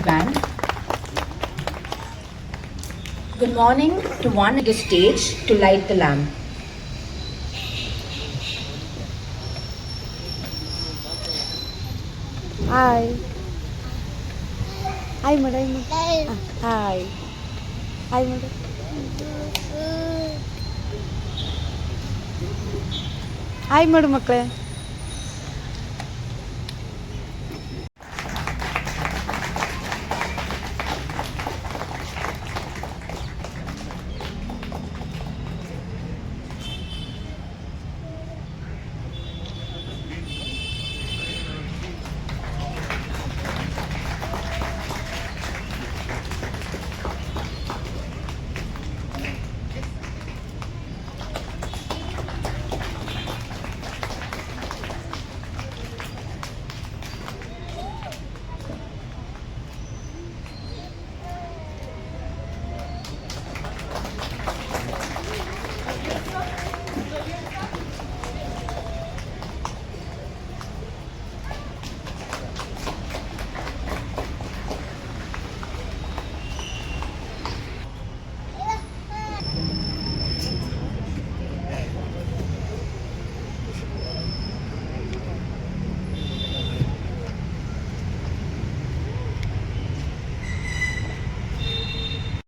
the band. Good morning to one at the stage to light the lamp. Hi. Hi, madam. Hi. Hi, madam. Hi, madam. Makle.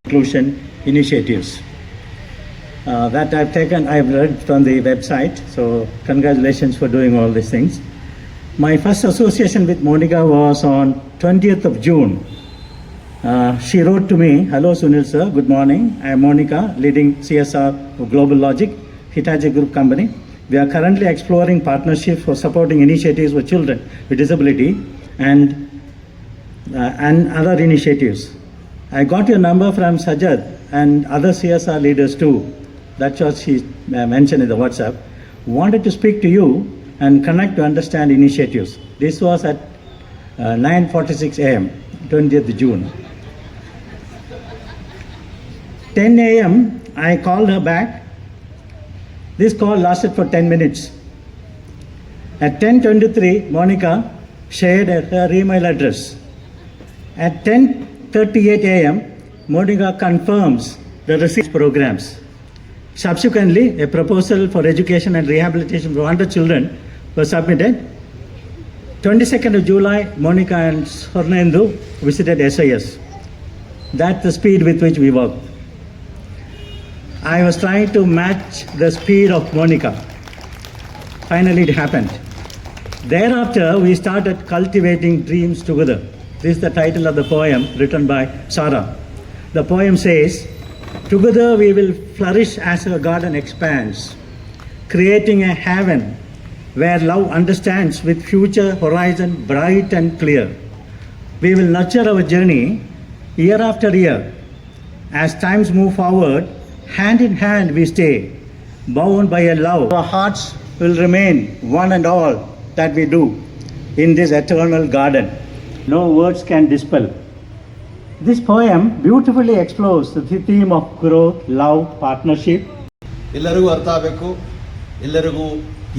Inclusion initiatives that I've read from the website. So congratulations for doing all these things. My first association with Monica was on 20th of June. She wrote to me, "Hello Sunil sir, good morning. I am Monica, leading CSR for Global Logic, Hitachi Group company. We are currently exploring partnerships for supporting initiatives for children with disability and other initiatives. I got your number from Sajad and other CSR leaders too." That's what she mentioned in the WhatsApp. "Wanted to speak to you and connect to understand initiatives." This was at 9:46 a.m., 20th June. 10 a.m., I called her back. This call lasted for 10 minutes. At 10:23, Monica shared her email address. At 10:38 a.m., Monica confirms the receipt programs. Subsequently, a proposal for education and rehabilitation for 100 children was submitted. 22nd of July, Monica and Swarnendu visited SIS. That's the speed with which we work. I was trying to match the speed of Monica. Finally, it happened. Thereafter, we started cultivating dreams together. This is the title of the poem written by Sarah. The poem says, "Together we will flourish as our garden expands, creating a haven where love understands with future horizon bright and clear. We will nurture our journey year after year. As times move forward, hand in hand we stay, bound by a love. Our hearts will remain one and all that we do in this eternal garden. No words can dispel." This poem beautifully explores the theme of growth, love, partnership. ಎಲ್ಲರಿಗೂ ಅರ್ಥ ಆಗಬೇಕು, ಎಲ್ಲರಿಗೂ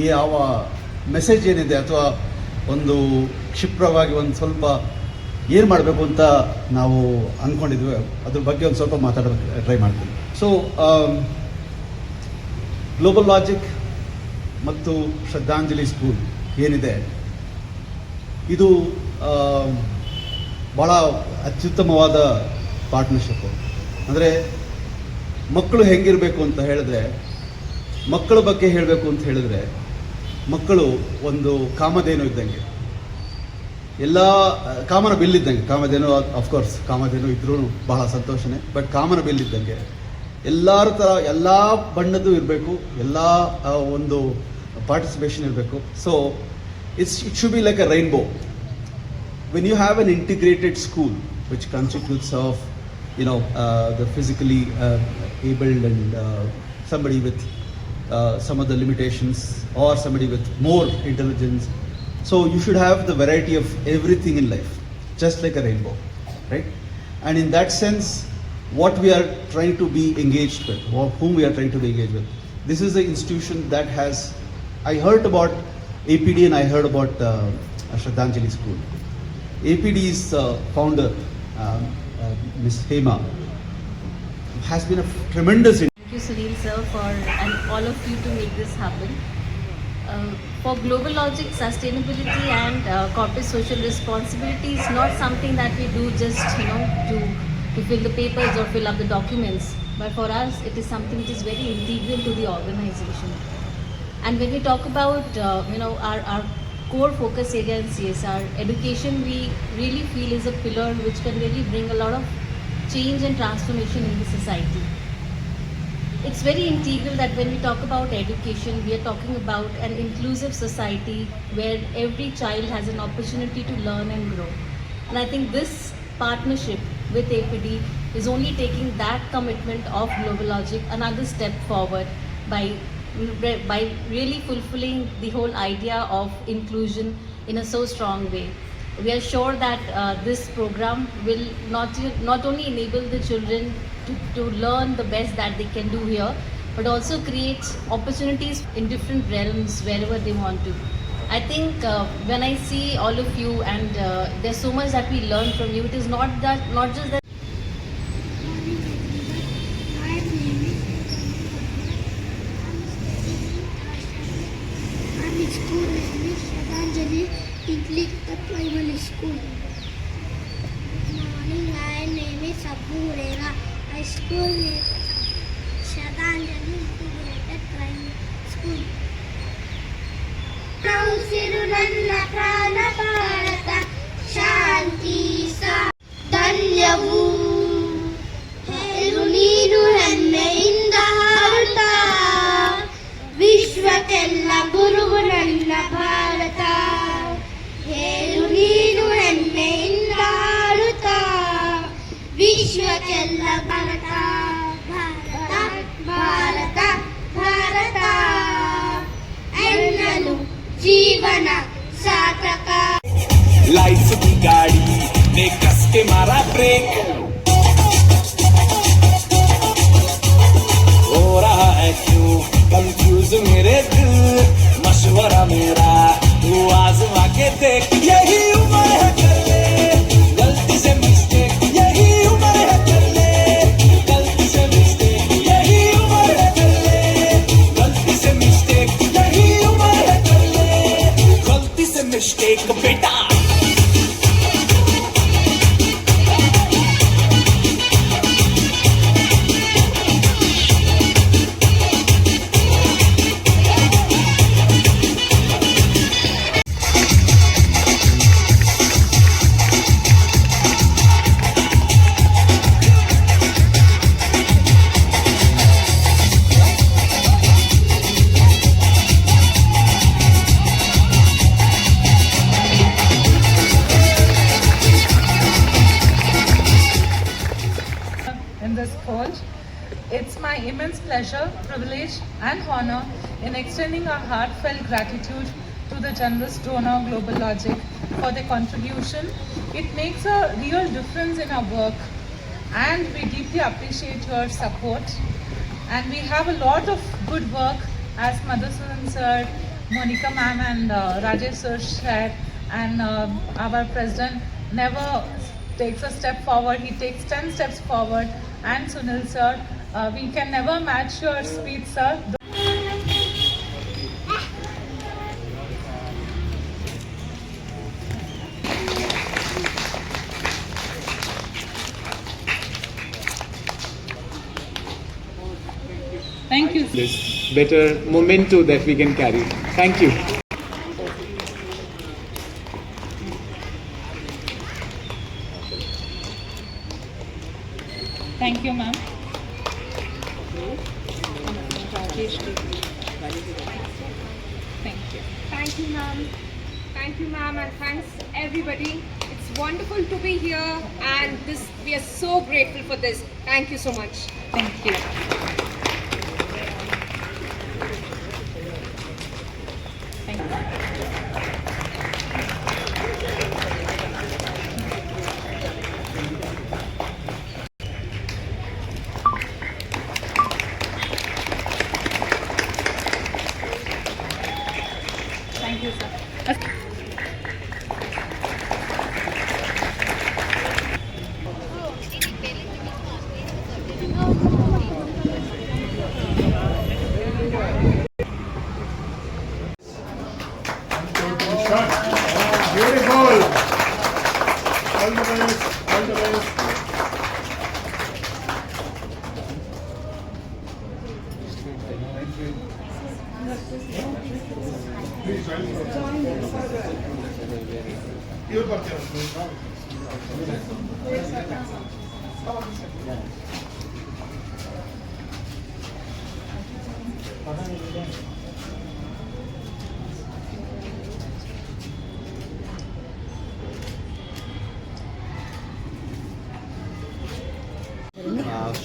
ಈ ಯಾವ message ಏನಿದೆ ಅಥವಾ ಒಂದು ಕ್ಷಿಪ್ರವಾಗಿ ಒಂದು ಸ್ವಲ್ಪ ಏನು ಮಾಡಬೇಕು ಅಂತ ನಾವು ಅಂದ್ಕೊಂಡಿದ್ವಿ ಅದ್ರ ಬಗ್ಗೆ ಒಂದು ಸ್ವಲ್ಪ ಮಾತಾಡೋಕ್ಕೆ ಟ್ರೈ ಮಾಡ್ತೀನಿ. ಸೊ ಗ್ಲೋಬಲ್ ಲಾಜಿಕ್ ಮತ್ತು ಶ್ರದ್ಧಾಂಜಲಿ ಸ್ಕೂಲ್ ಏನಿದೆ ಇದು ಭಾಳ ಅತ್ಯುತ್ತಮವಾದ ಪಾರ್ಟ್ನರ್ಶಿಪ್ಪು. ಅಂದರೆ ಮಕ್ಕಳು ಹೆಂಗಿರಬೇಕು ಅಂತ ಹೇಳಿದ್ರೆ, ಮಕ್ಕಳ ಬಗ್ಗೆ ಹೇಳಬೇಕು ಅಂತ ಹೇಳಿದ್ರೆ, ಮಕ್ಕಳು ಒಂದು ಕಾಮಧೇನು ಇದ್ದಂಗೆ, ಎಲ್ಲ ಕಾಮನ ಬಿಲ್ ಇದ್ದಂಗೆ. ಕಾಮಧೇನು ಅಫ್ಕೋರ್ಸ್ ಕಾಮಧೇನು ಇದ್ರೂ ಬಹಳ ಸಂತೋಷನೇ, ಬಟ್ ಕಾಮನ ಬಿಲ್ ಇದ್ದಂಗೆ ಎಲ್ಲರ ಥರ ಎಲ್ಲ ಬಣ್ಣದ್ದು ಇರಬೇಕು, ಎಲ್ಲ ಒಂದು ಪಾರ್ಟಿಸಿಪೇಷನ್ ಇರಬೇಕು. So it should be like a rainbow. When you have an integrated school which constitutes of the physically abled and somebody with some of the limitations or somebody with more intelligence, so you should have the variety of everything in life, just like a rainbow, right? And in that sense, what we are trying to be engaged with, or whom we are trying to be engaged with, this is the institution that has, I heard about APD and I heard about Shraddhanjali School. APD's founder Miss Hema, has been a tremendous. Thank you, Sunil sir, for and all of you to make this happen. For Global Logic, sustainability and corporate social responsibility is not something that we do just to fill the papers or fill up the documents. But for us, it is something which is very integral to the organization. And when we talk about our core focus area in CSR, education we really feel is a pillar which can really bring a lot of change and transformation in the society. It's very integral that when we talk about education, we are talking about an inclusive society where every child has an opportunity to learn and grow. And I think this partnership with APD is only taking that commitment of Global Logic another step forward by really fulfilling the whole idea of inclusion in a so strong way. We are sure that this program will not only enable the children to learn the best that they can do here, but also create opportunities in different realms wherever they want to. I think when I see all of you and there's so much that we learn from you, it is not just that. I'm in school in Shraddhanjali Inclusive Primary School. Good morning, my name is Sabbu Hurera. My school is Shraddhanjali Integrated Primary School. ಉಸಿರು ನನ್ನ ಪ್ರಾಣ ಭಾರತ ಶಾಂತಿ ಧನ್ಯವು ಹೇಳು ನೀನು ಹೆಮ್ಮೆಯಿಂದ ಹಾರುತ್ತ ವಿಶ್ವಕ್ಕೆಲ್ಲ ಗುರುವು ನನ್ನ ಭಾರತ ಹೇಳು ನೀನು ಹೆಮ್ಮೆಯಿಂದ ಹಾರುತ್ತ ವಿಶ್ವಕ್ಕೆಲ್ಲ ಭಾರತ ಭಾರತ ಭಾರತ ಭಾರತ ಎನ್ನಲು जीवन सार्थक लाइफ की गाड़ी ने कस के मारा ब्रेक हो रहा है क्यों कंफ्यूज मेरे दिल मशवरा मेरा तू आजमा के देख यही उम्र है कर ले गलती से मिस्टेक यही उम्र है कर ले गलती से मिस्टेक यही उम्र है कर ले गलती से मिस्टेक यही उम्र है कर ले गलती से मिस्टेक बेटा in this coach. It's my immense pleasure, privilege and honor in extending our heartfelt gratitude to the generous donor Global Logic for their contribution. It makes a real difference in our work and we deeply appreciate your support. And we have a lot of good work as Madhusudan sir, Monica ma'am and Rajesh sir shared, and our president never takes a step forward, he takes 10 steps forward. And Sunil sir, we can never match your speed sir. Thank you. This better memento that we can carry. Thank you. Thank you, ma'am. Thank you. Thank you, ma'am. Thank you, ma'am, and thanks everybody. It's wonderful to be here, and we are so grateful for this. Thank you so much. Thank you. Thank you. Thank you, sir.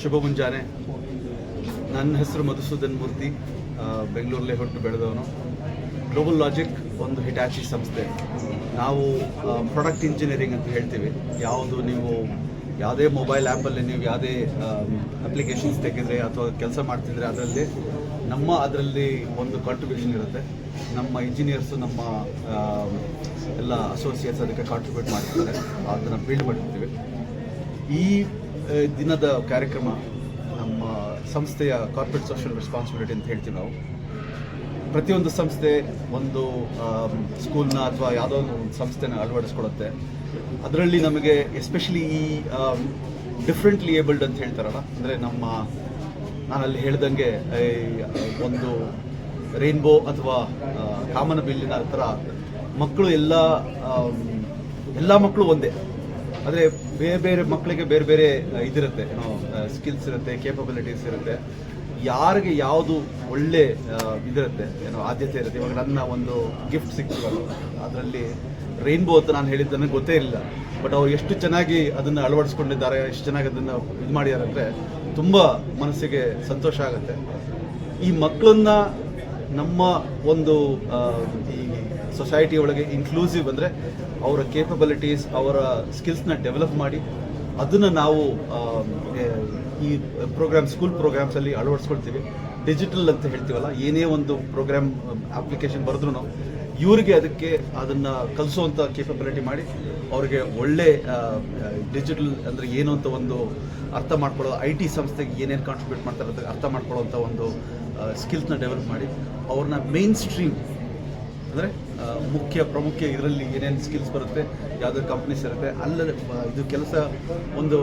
ಶುಭ ಮುಂಜಾನೆ. ನನ್ನ ಹೆಸರು ಮಧುಸೂದನ್ ಮೂರ್ತಿ. ಬೆಂಗಳೂರಲ್ಲೇ ಹುಟ್ಟು ಬೆಳೆದವನು. Global logic ಒಂದು Hitachi ಸಂಸ್ಥೆ. ನಾವು product engineering ಅಂತ ಹೇಳ್ತೀವಿ. ನೀವು ಯಾವುದೇ ಮೊಬೈಲ್ ಆ್ಯಪಲ್ಲಿ ನೀವು ಯಾವುದೇ ಅಪ್ಲಿಕೇಶನ್ಸ್ ತೆಗೆದರೆ ಅಥವಾ ಕೆಲಸ ಮಾಡ್ತಿದ್ರೆ ಅದರಲ್ಲಿ ಒಂದು ಕಾಂಟ್ರಿಬ್ಯೂಷನ್ ಇರುತ್ತೆ. ನಮ್ಮ ಇಂಜಿನಿಯರ್ಸು, ನಮ್ಮ ಎಲ್ಲ ಅಸೋಸಿಯೇಟ್ಸ್ ಅದಕ್ಕೆ ಕಾಂಟ್ರಿಬ್ಯೂಟ್ ಮಾಡ್ತಿದ್ದಾರೆ. ಅದನ್ನು ಬಿಲ್ಡ್ ಮಾಡಿರ್ತೀವಿ. ಈ ದಿನದ ಕಾರ್ಯಕ್ರಮ ನಮ್ಮ ಸಂಸ್ಥೆಯ ಕಾರ್ಪೊರೇಟ್ ಸೋಷಿಯಲ್ ರೆಸ್ಪಾನ್ಸಿಬಿಲಿಟಿ ಅಂತ ಹೇಳ್ತೀವಿ ನಾವು. ಪ್ರತಿಯೊಂದು ಸಂಸ್ಥೆ ಒಂದು ಸ್ಕೂಲ್ನ ಅಥವಾ ಯಾವುದೋ ಒಂದು ಸಂಸ್ಥೆನ ಅಳವಡಿಸ್ಕೊಡುತ್ತೆ. ಅದರಲ್ಲಿ ನಮಗೆ ಎಸ್ಪೆಷಲಿ ಈ ಡಿಫ್ರೆಂಟ್ಲಿ ಏಬಲ್ಡ್ ಅಂತ ಹೇಳ್ತಾರಲ್ಲ, ಅಂದರೆ ನಾನಲ್ಲಿ ಹೇಳ್ದಂಗೆ ಒಂದು ರೈನ್ಬೋ ಅಥವಾ ಕಾಮನ ಬಿಲ್ಲಿನ ಥರ ಮಕ್ಕಳು ಎಲ್ಲ ಮಕ್ಕಳು ಒಂದೇ. ಆದರೆ ಬೇರೆ ಬೇರೆ ಮಕ್ಕಳಿಗೆ ಬೇರೆ ಬೇರೆ ಇದಿರುತ್ತೆ, ಸ್ಕಿಲ್ಸ್ ಇರುತ್ತೆ, ಕೇಪಬಿಲಿಟೀಸ್ ಇರುತ್ತೆ. ಯಾರಿಗೆ ಯಾವುದು ಒಳ್ಳೆ ಇದಿರುತ್ತೆ, ಆದ್ಯತೆ ಇರುತ್ತೆ. ಇವಾಗ ನನ್ನ ಒಂದು ಗಿಫ್ಟ್ ಸಿಕ್ಕಿದ್ರು, ಅದರಲ್ಲಿ ರೈನ್ಬೋ ಅಂತ ನಾನು ಹೇಳಿದ್ದು ನನಗೆ ಗೊತ್ತೇ ಇಲ್ಲ. ಬಟ್ ಅವ್ರು ಎಷ್ಟು ಚೆನ್ನಾಗಿ ಅದನ್ನು ಅಳವಡಿಸ್ಕೊಂಡಿದ್ದಾರೆ, ಎಷ್ಟು ಚೆನ್ನಾಗಿ ಅದನ್ನು ಇದು ಮಾಡಿದ್ದಾರೆ ಅಂದರೆ ತುಂಬ ಮನಸ್ಸಿಗೆ ಸಂತೋಷ ಆಗುತ್ತೆ. ಈ ಮಕ್ಕಳನ್ನ ನಮ್ಮ ಒಂದು ಈ ಸೊಸೈಟಿ ಒಳಗೆ ಇನ್ಕ್ಲೂಸಿವ್ ಅಂದರೆ ಅವರ ಕೇಪಬಿಲಿಟೀಸ್, ಅವರ ಸ್ಕಿಲ್ಸ್ನ ಡೆವಲಪ್ ಮಾಡಿ ಅದನ್ನು ನಾವು ಈ ಸ್ಕೂಲ್ ಪ್ರೋಗ್ರಾಮ್ಸಲ್ಲಿ ಅಳವಡಿಸ್ಕೊಳ್ತೀವಿ. ಡಿಜಿಟಲ್ ಅಂತ ಹೇಳ್ತೀವಲ್ಲ, ಏನೇ ಒಂದು ಪ್ರೋಗ್ರಾಮ್ ಅಪ್ಲಿಕೇಶನ್ ಬರೆದ್ರೂ ಇವರಿಗೆ ಅದನ್ನು ಕಲಿಸೋವಂಥ ಕೇಪಬಿಲಿಟಿ ಮಾಡಿ ಅವರಿಗೆ ಒಳ್ಳೆ ಡಿಜಿಟಲ್ ಅಂದರೆ ಏನು ಅಂತ ಒಂದು ಅರ್ಥ ಮಾಡ್ಕೊಳ್ಳೋ, IT ಸಂಸ್ಥೆಗೆ ಏನೇನು ಕಾಂಟ್ರಿಬ್ಯೂಟ್ ಮಾಡ್ತಾರೆ ಅಂತ ಅರ್ಥ ಮಾಡ್ಕೊಳ್ಳೋವಂಥ ಒಂದು ಸ್ಕಿಲ್ಸ್ನ ಡೆವಲಪ್ ಮಾಡಿ ಅವ್ರನ್ನ ಮೇನ್ ಸ್ಟ್ರೀಮ್ ಅಂದರೆ ಪ್ರಮುಖ ಇದರಲ್ಲಿ ಏನೇನು ಸ್ಕಿಲ್ಸ್ ಬರುತ್ತೆ, ಯಾವುದೇ ಕಂಪ್ನೀಸ್ ಇರುತ್ತೆ, ಇದು ಕೆಲಸ ಒಂದು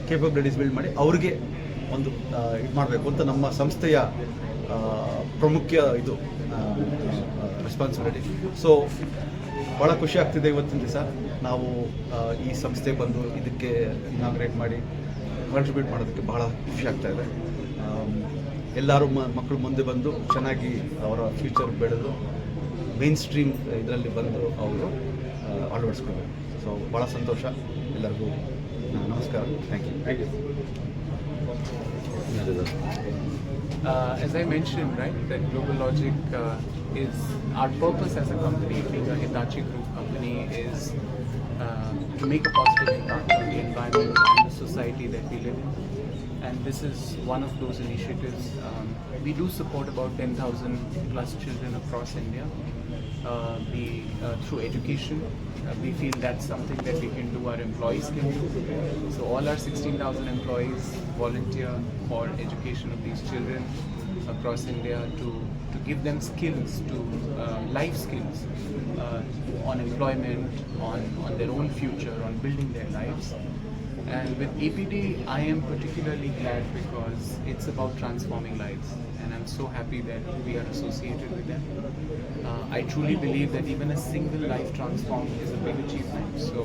ಕೇಪಬಿಲಿಟೀಸ್ ಬಿಲ್ಡ್ ಮಾಡಿ ಅವ್ರಿಗೆ ಒಂದು ಇದು ಮಾಡಬೇಕು ಅಂತ ನಮ್ಮ ಸಂಸ್ಥೆಯ ಪ್ರಮುಖ ಇದು ರೆಸ್ಪಾನ್ಸಿಬಿಲಿಟಿ. ಸೊ ಭಾಳ ಖುಷಿ ಆಗ್ತಿದೆ ಇವತ್ತಿನ ದಿವಸ ನಾವು ಈ ಸಂಸ್ಥೆಗೆ ಬಂದು ಇದಕ್ಕೆ ಇನಾಗ್ರೇಟ್ ಮಾಡಿ ಕಾಂಟ್ರಿಬ್ಯೂಟ್ ಮಾಡೋದಕ್ಕೆ ಬಹಳ ಖುಷಿ ಆಗ್ತಾ ಇದೆ. ಎಲ್ಲರೂ ಮಕ್ಕಳು ಮುಂದೆ ಬಂದು ಚೆನ್ನಾಗಿ ಅವರ ಫ್ಯೂಚರ್ ಬೆಳೆದು ಮೇನ್ ಸ್ಟ್ರೀಮ್ ಇದರಲ್ಲಿ ಬಂದು ಅವರು ಅಳವಡಿಸ್ಕೊಳ್ಬೇಕು. ಸೊ ಭಾಳ ಸಂತೋಷ. ಎಲ್ಲರಿಗೂ ನಮಸ್ಕಾರ. Thank you. As I mentioned, right, that Global Logic is our purpose as a company, being a Hitachi Group company, is to make a positive impact on the environment and the society that we live in. And this is one of those initiatives. We do support about 10,000 plus children across India. Through education, we feel that's something that we can do, our employees can do. So all our 16,000 employees volunteer for education of these children across India to give them skills, life skills on employment, on their own future, on building their lives. And with APD, I am particularly glad because it's about transforming lives, and I'm so happy that we are associated with them. I truly believe that even a single life transformed is a big achievement. So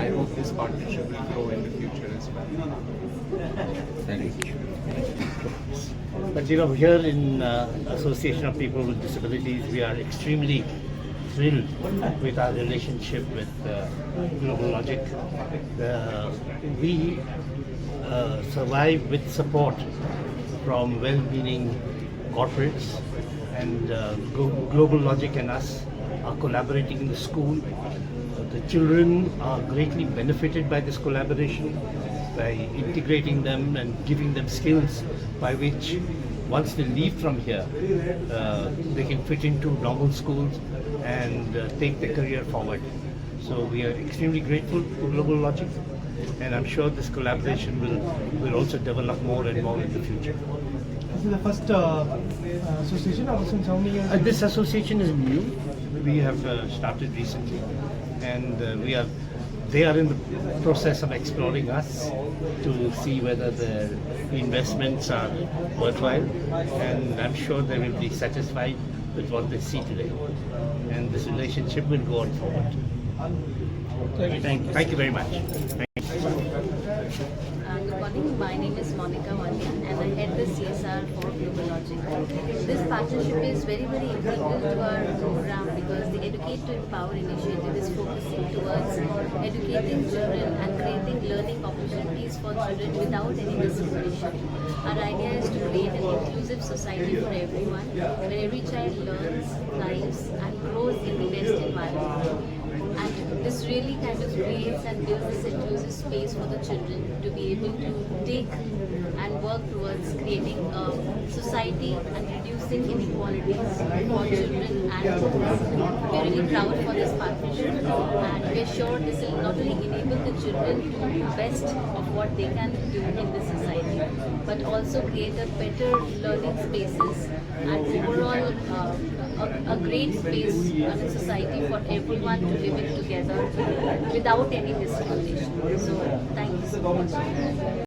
I hope this partnership will grow in the future as well. Thank you. But here in Association of People with Disabilities, we are extremely thrilled with our relationship with Global Logic. We survive with support from well-meaning corporates, and Global Logic and us are collaborating in the school. The children are greatly benefited by this collaboration, by integrating them and giving them skills by which once they leave from here, they can fit into normal schools and take their career forward. So we are extremely grateful to Global Logic, and I'm sure this collaboration will also develop more and more in the future. This is the first association, or since how many years? This association is new. We have started recently, and they are in the process of exploring us to see whether the investments are worthwhile, and I'm sure they will be satisfied with what they see today. And this relationship will go on forward. Thank you very much. Good morning, my name is Monica Wanya and I head the CSR for Global Logic. This partnership is very integral to our program because the Educate to Empower initiative is focusing towards educating children and creating learning opportunities for children without any discrimination. Our idea is to create an inclusive society for everyone, where every child learns, thrives and grows in the best environment. And this really kind of creates and builds this inclusive space for the children to be able to take and work towards creating a society and reducing inequalities for children and adults. We're really proud for this partnership and we're sure this will not only enable the children to do the best of what they can do in this society, but also create a better learning spaces and overall a great space and a society for everyone to live in together without any discrimination. So thank you so much.